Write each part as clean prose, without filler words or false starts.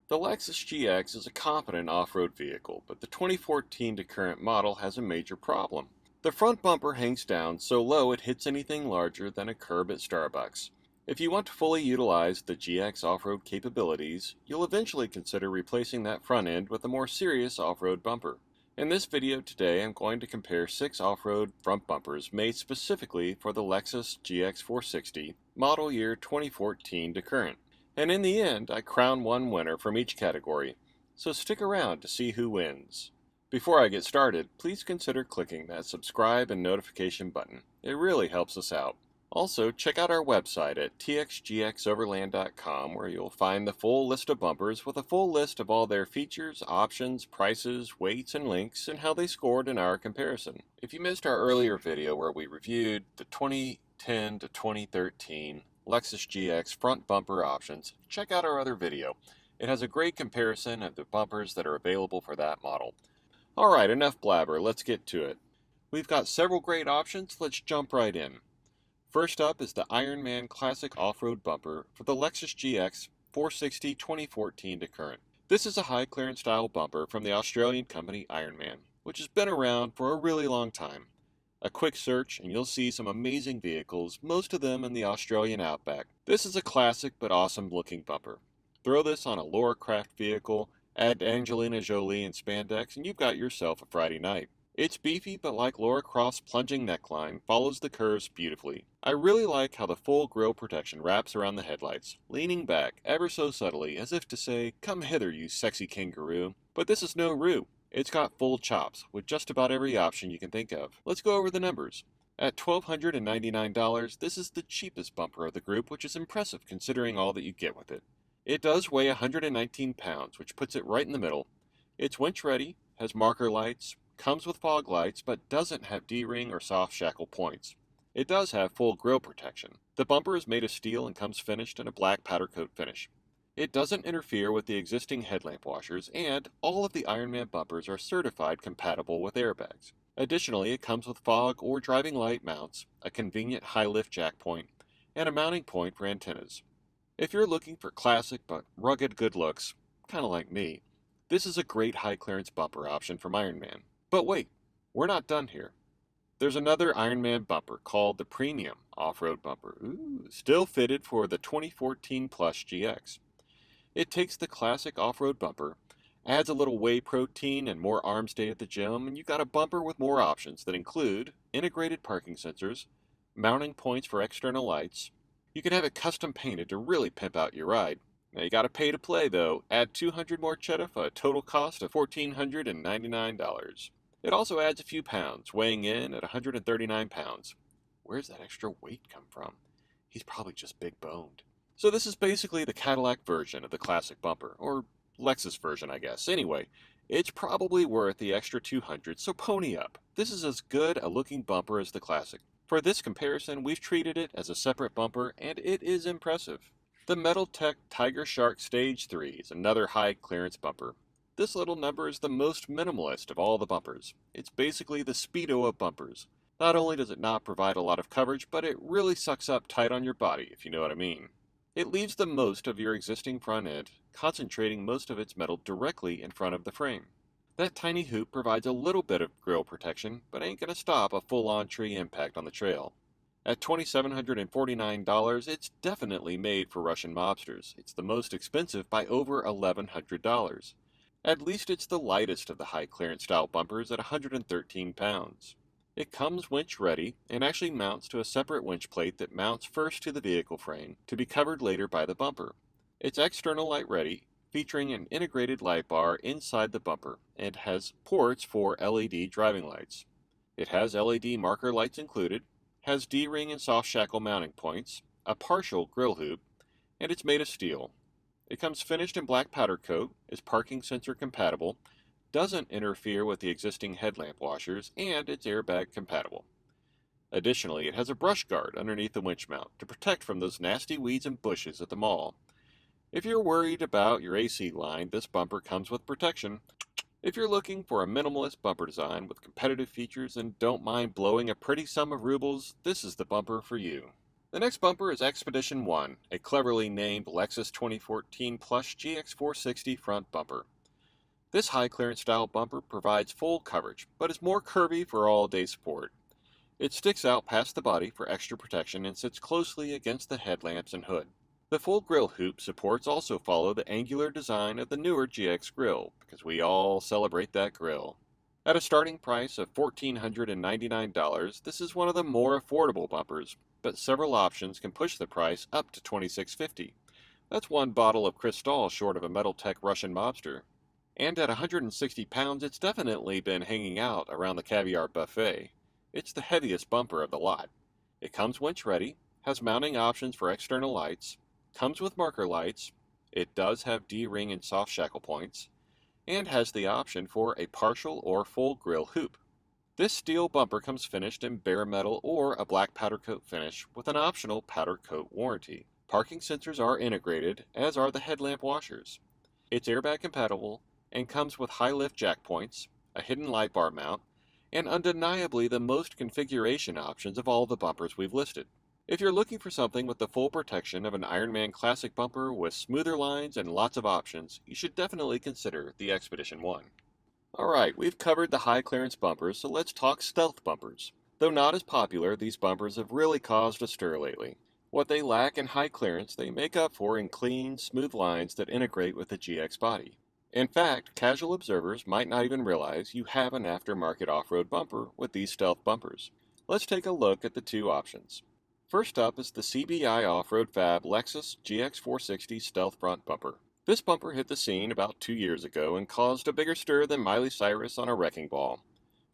The Lexus GX is a competent off-road vehicle, but the 2014 to current model has a major problem. The front bumper hangs down so low it hits anything larger than a curb at Starbucks. If you want to fully utilize the GX off-road capabilities, you'll eventually consider replacing that front end with a more serious off-road bumper. In this video today, I'm going to compare 6 off-road front bumpers made specifically for the Lexus GX460 model year 2014 to current. And in the end, I crown one winner from each category, so stick around to see who wins. Before I get started, please consider clicking that subscribe and notification button. It really helps us out. Also, check out our website at txgxoverland.com where you'll find the full list of bumpers with a full list of all their features, options, prices, weights, and links, and how they scored in our comparison. If you missed our earlier video where we reviewed the 2010 to 2013 Lexus GX front bumper options, check out our other video. It has a great comparison of the bumpers that are available for that model. Alright, enough blabber, let's get to it. We've got several great options, let's jump right in. First up is the Ironman Classic Off-Road Bumper for the Lexus GX 460 2014 to current. This is a high clearance style bumper from the Australian company Ironman, which has been around for a really long time. A quick search and you'll see some amazing vehicles, most of them in the Australian outback. This is a classic but awesome looking bumper. Throw this on a Laura Craft vehicle, add Angelina Jolie and spandex, and you've got yourself a Friday night. It's beefy, but like Laura Croft's plunging neckline, follows the curves beautifully. I really like how the full grille protection wraps around the headlights, leaning back ever so subtly as if to say, "Come hither, you sexy kangaroo." But this is no roo. It's got full chops, with just about every option you can think of. Let's go over the numbers. At $1,299, this is the cheapest bumper of the group, which is impressive considering all that you get with it. It does weigh 119 pounds, which puts it right in the middle. It's winch ready, has marker lights, comes with fog lights, but doesn't have D-ring or soft shackle points. It does have full grille protection. The bumper is made of steel and comes finished in a black powder coat finish. It doesn't interfere with the existing headlamp washers, and all of the Ironman bumpers are certified compatible with airbags. Additionally, it comes with fog or driving light mounts, a convenient high-lift jack point, and a mounting point for antennas. If you're looking for classic but rugged good looks, kind of like me, this is a great high-clearance bumper option from Ironman. But wait, we're not done here. There's another Ironman bumper called the Premium Off-Road Bumper, still fitted for the 2014 Plus GX. It takes the classic off-road bumper, adds a little whey protein and more arms day at the gym, and you've got a bumper with more options that include integrated parking sensors, mounting points for external lights. You can have it custom painted to really pimp out your ride. Now you gotta pay to play though. Add 200 more cheddar for a total cost of $1,499. It also adds a few pounds, weighing in at 139 pounds. Where's that extra weight come from? He's probably just big boned. So this is basically the Cadillac version of the classic bumper, or Lexus version I guess. Anyway, it's probably worth the extra 200, so pony up. This is as good a looking bumper as the classic. For this comparison, we've treated it as a separate bumper, and it is impressive. The MetalTech Tiger Shark Stage 3 is another high clearance bumper. This little number is the most minimalist of all the bumpers. It's basically the Speedo of bumpers. Not only does it not provide a lot of coverage, but it really sucks up tight on your body, if you know what I mean. It leaves the most of your existing front end, concentrating most of its metal directly in front of the frame. That tiny hoop provides a little bit of grille protection, but ain't gonna stop a full-on tree impact on the trail. At $2,749, it's definitely made for Russian mobsters. It's the most expensive by over $1,100. At least it's the lightest of the high clearance style bumpers at 113 pounds. It comes winch ready and actually mounts to a separate winch plate that mounts first to the vehicle frame to be covered later by the bumper. It's external light ready, featuring an integrated light bar inside the bumper and has ports for LED driving lights. It has LED marker lights included, has D-ring and soft shackle mounting points, a partial grille hoop, and it's made of steel. It comes finished in black powder coat, is parking sensor compatible, doesn't interfere with the existing headlamp washers, and it's airbag compatible. Additionally, it has a brush guard underneath the winch mount to protect from those nasty weeds and bushes at the mall. If you're worried about your AC line, this bumper comes with protection. If you're looking for a minimalist bumper design with competitive features and don't mind blowing a pretty sum of rubles, this is the bumper for you. The next bumper is Expedition 1, a cleverly named Lexus 2014 Plus GX460 front bumper. This high clearance style bumper provides full coverage, but is more curvy for all-day sport. It sticks out past the body for extra protection and sits closely against the headlamps and hood. The full grille hoop supports also follow the angular design of the newer GX grille, because we all celebrate that grille. At a starting price of $1,499, this is one of the more affordable bumpers, but several options can push the price up to $2,650. That's one bottle of Cristal short of a MetalTech Russian mobster. And at 160 pounds, it's definitely been hanging out around the caviar buffet. It's the heaviest bumper of the lot. It comes winch ready, has mounting options for external lights, comes with marker lights, it does have D-ring and soft shackle points, and has the option for a partial or full grille hoop. This steel bumper comes finished in bare metal or a black powder coat finish with an optional powder coat warranty. Parking sensors are integrated, as are the headlamp washers. It's airbag compatible and comes with high lift jack points, a hidden light bar mount, and undeniably the most configuration options of all the bumpers we've listed. If you're looking for something with the full protection of an Ironman classic bumper with smoother lines and lots of options, you should definitely consider the Expedition 1. Alright, we've covered the high clearance bumpers, so let's talk stealth bumpers. Though not as popular, these bumpers have really caused a stir lately. What they lack in high clearance, they make up for in clean, smooth lines that integrate with the GX body. In fact, casual observers might not even realize you have an aftermarket off-road bumper with these stealth bumpers. Let's take a look at the two options. First up is the CBI Offroad Fab Lexus GX460 Stealth Front Bumper. This bumper hit the scene about 2 years ago and caused a bigger stir than Miley Cyrus on a wrecking ball.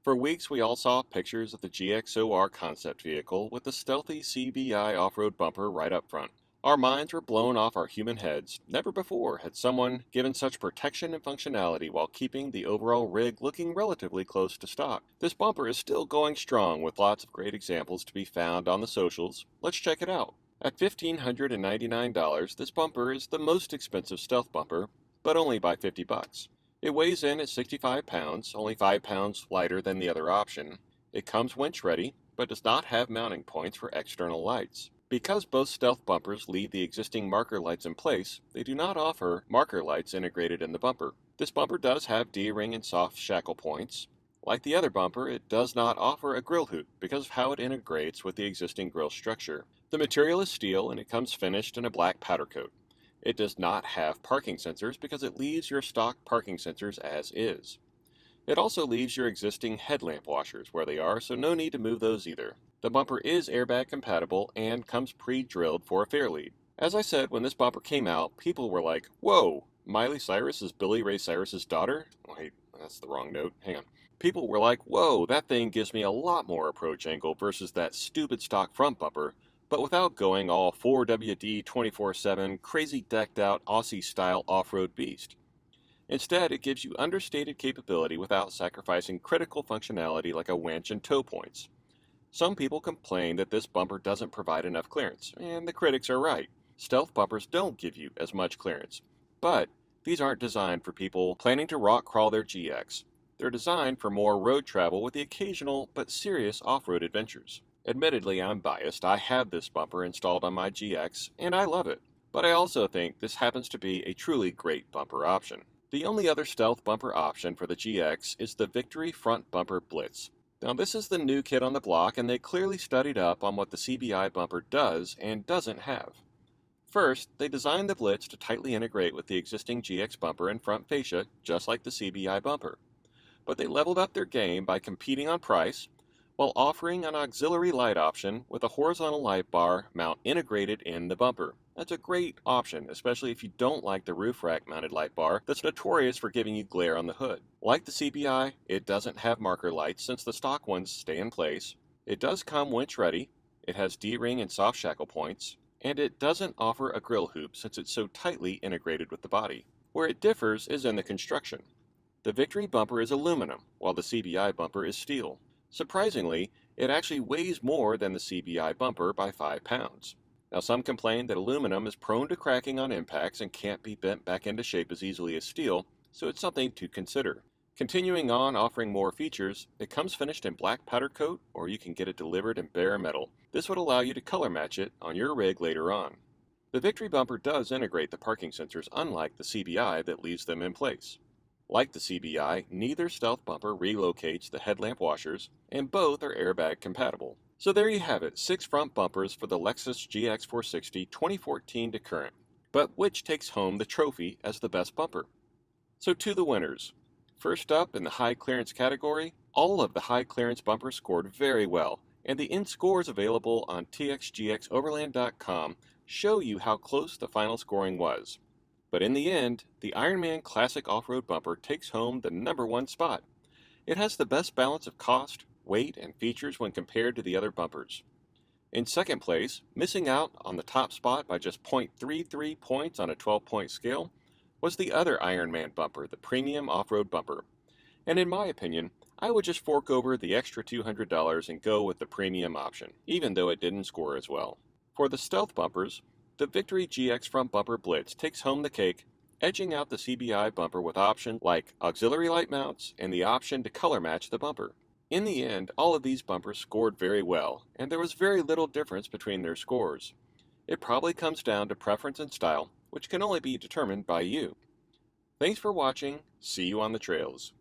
For weeks we all saw pictures of the GXOR concept vehicle with the stealthy CBI off-road bumper right up front. Our minds were blown off our human heads. Never before had someone given such protection and functionality while keeping the overall rig looking relatively close to stock. This bumper is still going strong with lots of great examples to be found on the socials. Let's check it out. At $1,599, this bumper is the most expensive stealth bumper, but only by $50. It weighs in at 65 pounds, only 5 pounds lighter than the other option. It comes winch ready, but does not have mounting points for external lights. Because both stealth bumpers leave the existing marker lights in place, they do not offer marker lights integrated in the bumper. This bumper does have D-ring and soft shackle points. Like the other bumper, it does not offer a grille hoop because of how it integrates with the existing grille structure. The material is steel and it comes finished in a black powder coat. It does not have parking sensors because it leaves your stock parking sensors as is. It also leaves your existing headlamp washers where they are, so no need to move those either. The bumper is airbag compatible and comes pre-drilled for a fair lead. As I said, when this bumper came out, people were like, "Whoa, Miley Cyrus is Billy Ray Cyrus's daughter?" Wait, that's the wrong note. Hang on. People were like, "Whoa, that thing gives me a lot more approach angle versus that stupid stock front bumper," but without going all 4WD 24/7 crazy decked out Aussie style off-road beast. Instead, it gives you understated capability without sacrificing critical functionality like a winch and tow points. Some people complain that this bumper doesn't provide enough clearance, and the critics are right. Stealth bumpers don't give you as much clearance, but these aren't designed for people planning to rock crawl their GX. They're designed for more road travel with the occasional but serious off-road adventures. Admittedly, I'm biased. I have this bumper installed on my GX, and I love it. But I also think this happens to be a truly great bumper option. The only other stealth bumper option for the GX is the Victory Front Bumper Blitz. Now this is the new kid on the block, and they clearly studied up on what the CBI bumper does and doesn't have. First, they designed the Blitz to tightly integrate with the existing GX bumper and front fascia, just like the CBI bumper. But they leveled up their game by competing on price, while offering an auxiliary light option with a horizontal light bar mount integrated in the bumper. That's a great option, especially if you don't like the roof rack mounted light bar that's notorious for giving you glare on the hood. Like the CBI, it doesn't have marker lights since the stock ones stay in place. It does come winch ready, it has D-ring and soft shackle points, and it doesn't offer a grille hoop since it's so tightly integrated with the body. Where it differs is in the construction. The Victory bumper is aluminum, while the CBI bumper is steel. Surprisingly, it actually weighs more than the CBI bumper by 5 pounds. Now some complain that aluminum is prone to cracking on impacts and can't be bent back into shape as easily as steel, so it's something to consider. Continuing on offering more features, it comes finished in black powder coat, or you can get it delivered in bare metal. This would allow you to color match it on your rig later on. The Victory bumper does integrate the parking sensors, unlike the CBI that leaves them in place. Like the CBI, neither stealth bumper relocates the headlamp washers, and both are airbag compatible. So there you have it, 6 front bumpers for the Lexus GX460 2014 to current. But which takes home the trophy as the best bumper? So to the winners. First up in the high clearance category, all of the high clearance bumpers scored very well, and the end scores available on txgxoverland.com show you how close the final scoring was. But in the end, the Ironman Classic Off-Road bumper takes home the #1 spot. It has the best balance of cost, weight, and features when compared to the other bumpers. In second place, missing out on the top spot by just 0.33 points on a 12-point scale, was the other Ironman bumper, the Premium Off-Road bumper. And in my opinion, I would just fork over the extra $200 and go with the premium option, even though it didn't score as well. For the stealth bumpers, the Victory GX front bumper Blitz takes home the cake, edging out the CBI bumper with options like auxiliary light mounts and the option to color match the bumper. In the end, all of these bumpers scored very well, and there was very little difference between their scores. It probably comes down to preference and style, which can only be determined by you. Thanks for watching. See you on the trails.